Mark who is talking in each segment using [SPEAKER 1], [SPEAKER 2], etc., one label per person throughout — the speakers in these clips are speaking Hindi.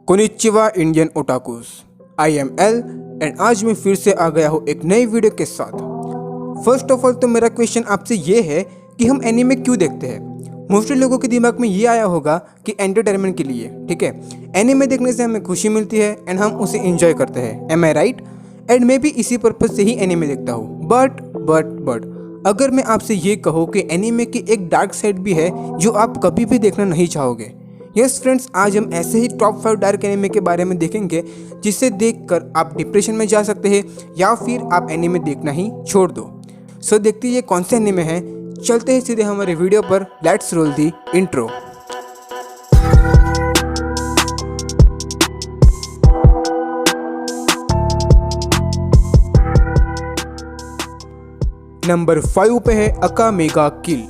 [SPEAKER 1] Konnichiwa Indian otakus, I am L and आज मैं फिर से आ गया हूँ एक नई वीडियो के साथ। फर्स्ट ऑफ ऑल तो मेरा क्वेश्चन आपसे ये है कि हम एनीमे क्यों देखते हैं। मोस्टली लोगों के दिमाग में ये आया होगा कि एंटरटेनमेंट के लिए, ठीक है। एनीमे देखने से हमें खुशी मिलती है एंड हम उसे एंजॉय करते हैं, एम आई राइट। एंड मैं भी इसी पर्पज से ही एनीमे देखता हूँ। बट अगर मैं आपसे ये कहूँ कि एनीमे की एक डार्क साइड भी है जो आप कभी भी देखना नहीं चाहोगे। यस फ्रेंड्स, आज हम ऐसे ही टॉप 5 डार्क एनीमे के बारे में देखेंगे जिसे देखकर आप डिप्रेशन में जा सकते हैं या फिर आप एनीमे देखना ही छोड़ दो। सो देखते हैं ये कौन से एनीमे हैं। चलते हैं सीधे हमारे वीडियो पर। Let's roll the intro. Number 5 पे है अकामेगा किल।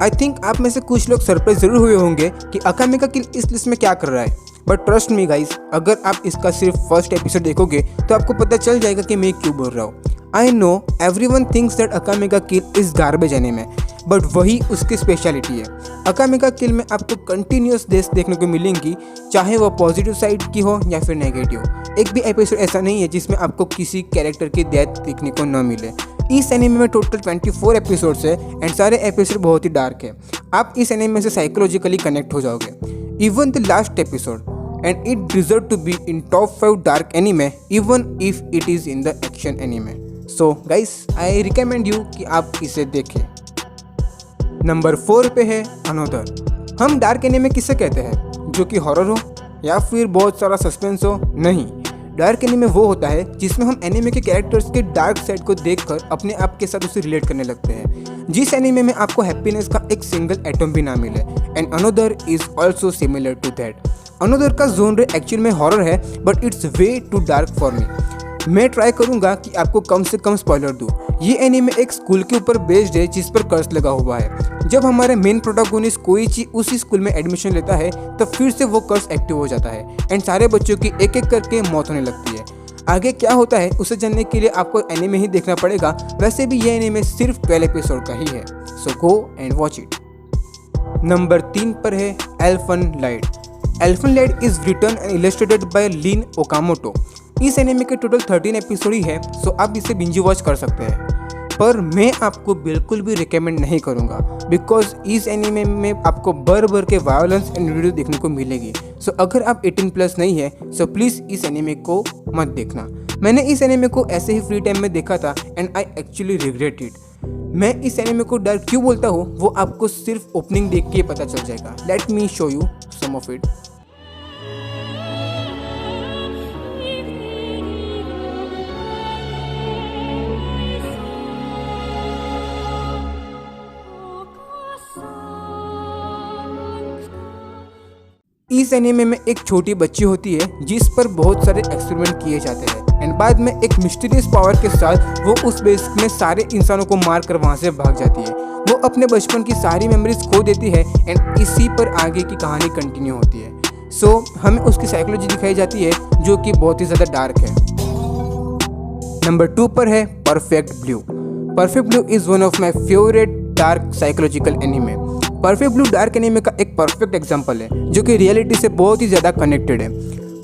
[SPEAKER 1] आई थिंक आप में से कुछ लोग सरप्राइज जरूर हुए होंगे कि अकामेगा किल इस लिस्ट में क्या कर रहा है। बट ट्रस्ट मी गाइस, अगर आप इसका सिर्फ फर्स्ट एपिसोड देखोगे तो आपको पता चल जाएगा कि मैं क्यों बोल रहा हूँ। I know everyone thinks that अकामेगा kill is garbage anime, but वही उसकी स्पेशलिटी है। अकामेगा किल में आपको कंटिन्यूस डेथ देखने को मिलेंगी, चाहे वो पॉजिटिव साइड की हो या फिर नेगेटिव। एक भी एपिसोड ऐसा नहीं है जिसमें आपको किसी कैरेक्टर की डेथ देखने को न मिले। इस एनीमे में टोटल 24 एपिसोड्स है एंड सारे एपिसोड बहुत ही डार्क है। आप इस एनीमे से साइकोलॉजिकली कनेक्ट हो जाओगे। Even the last episode and it deserve to be in top 5 dark anime even if it is in the action anime. So guys, I recommend you कि आप इसे देखें। नंबर 4 पे है अनोदर। हम डार्क एनीमे किसे कहते हैं? जो कि हॉरर हो या फिर बहुत सारा सस्पेंस हो? नहीं, डार्क एनीमे वो होता है जिसमें हम एनीमे के कैरेक्टर्स के डार्क साइड को देखकर अपने आप के साथ उसे रिलेट करने लगते हैं। जिस एनीमे में आपको हैप्पीनेस का एक सिंगल एटम भी ना मिले। And another is also similar to that. Another का जोनर एक्चुअल में हॉरर है but it's way too dark for me. मैं ट्राई करूंगा कि आपको कम से कम स्पॉइलर दूं। ये एनीमे एक स्कूल के ऊपर बेस्ड है जिस पर कर्स लगा हुआ है। जब हमारे मेन प्रोटोगोनिस्ट कोइची उसी स्कूल में एडमिशन लेता है तो फिर से वो कर्स एक्टिव हो जाता है एंड सारे बच्चों की एक एक करके मौत होने लगती है। आगे क्या होता है उसे जानने के लिए आपको एनीमे ही देखना पड़ेगा। वैसे भी ये एनीमे सिर्फ 12 एपिसोड का ही है, so go and watch it. Number 3 पर है Elfen Lied. Elfen Lied is written and illustrated by Lynn Okamoto. इस एनीमे के टोटल 13 एपिसोड ही है, सो आप इसे बिंज वॉच कर सकते हैं। पर मैं आपको बिल्कुल भी रिकमेंड नहीं करूंगा बिकॉज इस एनीमे में आपको भर के वायलेंस एंड वीडियो देखने को मिलेगी। सो अगर आप 18+ नहीं है सो प्लीज़ इस एनीमे को मत देखना। मैंने इस एनीमे को ऐसे ही फ्री टाइम में देखा था and I actually regret it. मैं इस एनीमे को डार्क क्यों बोलता हूँ वो आपको सिर्फ ओपनिंग देख के पता चल जाएगा। Let me show you some of it. इस एनीमे में एक छोटी बच्ची होती है जिस पर बहुत सारे एक्सपेरिमेंट किए जाते हैं एंड बाद में एक मिस्टीरियस पावर के साथ वो उस बेस में सारे इंसानों को मार कर वहाँ से भाग जाती है। वो अपने बचपन की सारी मेमोरीज खो देती है एंड इसी पर आगे की कहानी कंटिन्यू होती है। सो हमें उसकी साइकोलॉजी दिखाई जाती है जो कि बहुत ही ज़्यादा डार्क है। नंबर 2 पर है perfect blue. Perfect blue is one of my favourite dark psychological anime. Perfect blue dark anime का एक परफेक्ट एग्जांपल है जो कि रियलिटी से बहुत ही ज़्यादा कनेक्टेड है।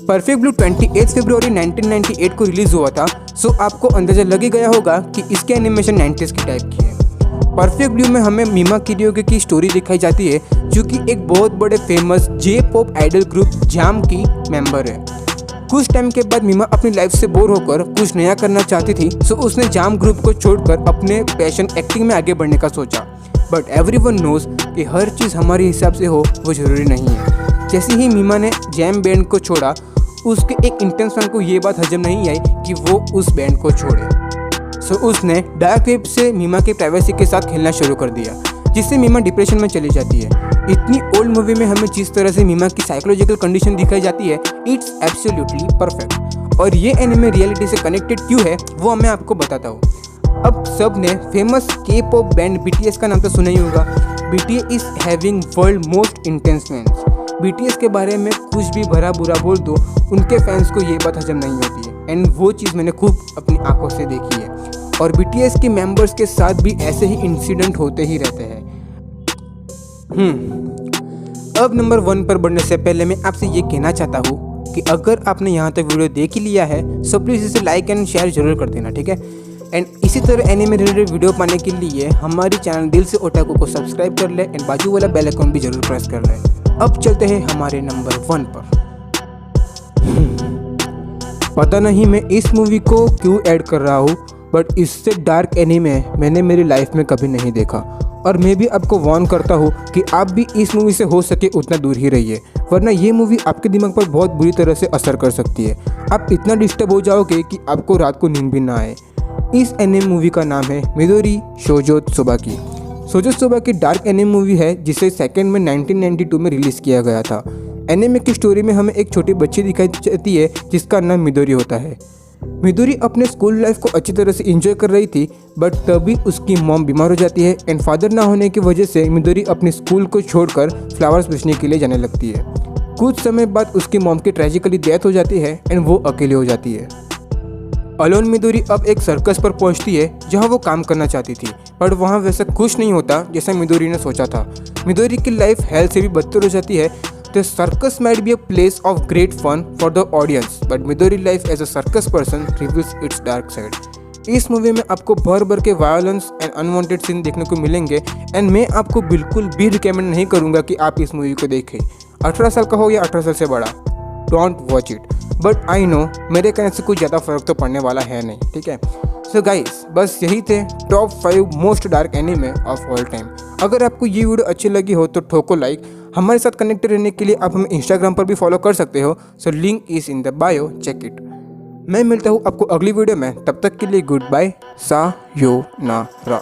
[SPEAKER 1] परफेक्ट ब्लू 28 फरवरी 1998 को रिलीज हुआ था, सो आपको अंदाजा लग ही गया होगा कि इसके एनिमेशन 90s की टाइप की है। परफेक्ट ब्लू में हमें मीमा किरियोगे की स्टोरी दिखाई जाती है जो कि एक बहुत बड़े फेमस J-pop आइडल ग्रुप जाम की मेंबर है। कुछ टाइम के बाद मीमा अपनी लाइफ से बोर होकर कुछ नया करना चाहती थी, सो उसने जाम ग्रुप को छोड़कर अपने पैशन एक्टिंग में आगे बढ़ने का सोचा। बट एवरीवन नोज कि हर चीज़ हमारे हिसाब से हो वो ज़रूरी नहीं है। जैसे ही मीमा ने जैम बैंड को छोड़ा उसके एक इंटेंस को ये बात हजम नहीं आई कि वो उस बैंड को छोड़े। सो उसने डार्क वेब से मीमा की प्राइवेसी के साथ खेलना शुरू कर दिया जिससे मीमा डिप्रेशन में चली जाती है। इतनी ओल्ड मूवी में हमें जिस तरह से मीमा की साइकोलॉजिकल कंडीशन दिखाई जाती है इट्स एब्सोल्युटली परफेक्ट। और ये एनीमे रियलिटी से कनेक्टेड क्यों है वो मैं आपको बताता हूँ। अब सब ने फेमस K-pop बैंड BTS का नाम तो सुना ही होगा। BTS is having world most intense fans. BTS के बारे में कुछ भी भरा बुरा बोल दो उनके फैंस को ये बात हजम नहीं होती है एंड वो चीज़ मैंने खूब अपनी आंखों से देखी है। और BTS के मेंबर्स के साथ भी ऐसे ही इंसिडेंट होते ही रहते हैं। अब नंबर 1 पर बढ़ने से पहले मैं आपसे ये कहना चाहता हूँ कि अगर आपने यहाँ तक वीडियो देख ही लिया है सो प्लीज़ इसे लाइक एंड शेयर जरूर कर देना, ठीक है। एंड इसी तरह एनिमे रिलेटेड वीडियो पाने के लिए हमारी चैनल दिल से ओटाकू को सब्सक्राइब कर ले एंड बाजू वाला बेल आइकन भी जरूर प्रेस कर ले। अब चलते हैं हमारे नंबर 1 पर। पता नहीं मैं इस मूवी को क्यों ऐड कर रहा हूँ, बट इससे डार्क एनीमे मैंने मेरी लाइफ में कभी नहीं देखा और मैं भी आपको वार्न करता हूँ कि आप भी इस मूवी से हो सके उतना दूर ही रहिए, वरना ये मूवी आपके दिमाग पर बहुत बुरी तरह से असर कर सकती है। आप इतना डिस्टर्ब हो जाओगे कि आपको रात को नींद भी ना आए। इस एनीमे मूवी का नाम है Midori Shojo Tsubaki. Shojo Tsubaki dark anime movie है जिसे सेकेंड में 1992 में रिलीज़ किया गया था। एनीमे की स्टोरी में हमें एक छोटी बच्ची दिखाई जाती है जिसका नाम मिडोरी होता है। मिडोरी अपने स्कूल लाइफ को अच्छी तरह से एंजॉय कर रही थी, बट तभी उसकी मॉम बीमार हो जाती है एंड फादर ना होने की वजह से मिडोरी अपने स्कूल को छोड़कर फ्लावर्स बेचने के लिए जाने लगती है। कुछ समय बाद उसकी मॉम की ट्रेजिकली डेथ हो जाती है एंड वो अकेली हो जाती है। अलोन मिडोरी अब एक सर्कस पर पहुंचती है जहां वो काम करना चाहती थी, बट वहां वैसा कुछ नहीं होता जैसा मिडोरी ने सोचा था। मिडोरी की लाइफ हेल्थ से भी बदतर हो जाती है। The circus might be a place of great fun for the audience, but Midori life as a circus person reveals its dark side. इस मूवी में आपको भर भर के वायलेंस एंड अनवांटेड सीन देखने को मिलेंगे एंड मैं आपको बिल्कुल भी रिकमेंड नहीं करूँगा कि आप इस मूवी को देखें। 18 साल का हो या 18 साल से बड़ा, don't watch it. But I know मेरे कहने से कुछ ज़्यादा फर्क तो पड़ने वाला है नहीं, ठीक है। सो गाइस, बस यही थे top 5 most dark anime of all time. अगर आपको ये वीडियो अच्छी लगी हो तो ठोको लाइक। हमारे साथ कनेक्टेड रहने के लिए आप हमें इंस्टाग्राम पर भी फॉलो कर सकते हो, so link is in the bio, check it. मैं मिलता हूँ आपको अगली वीडियो में, तब तक के लिए गुड बाय, सायोनारा।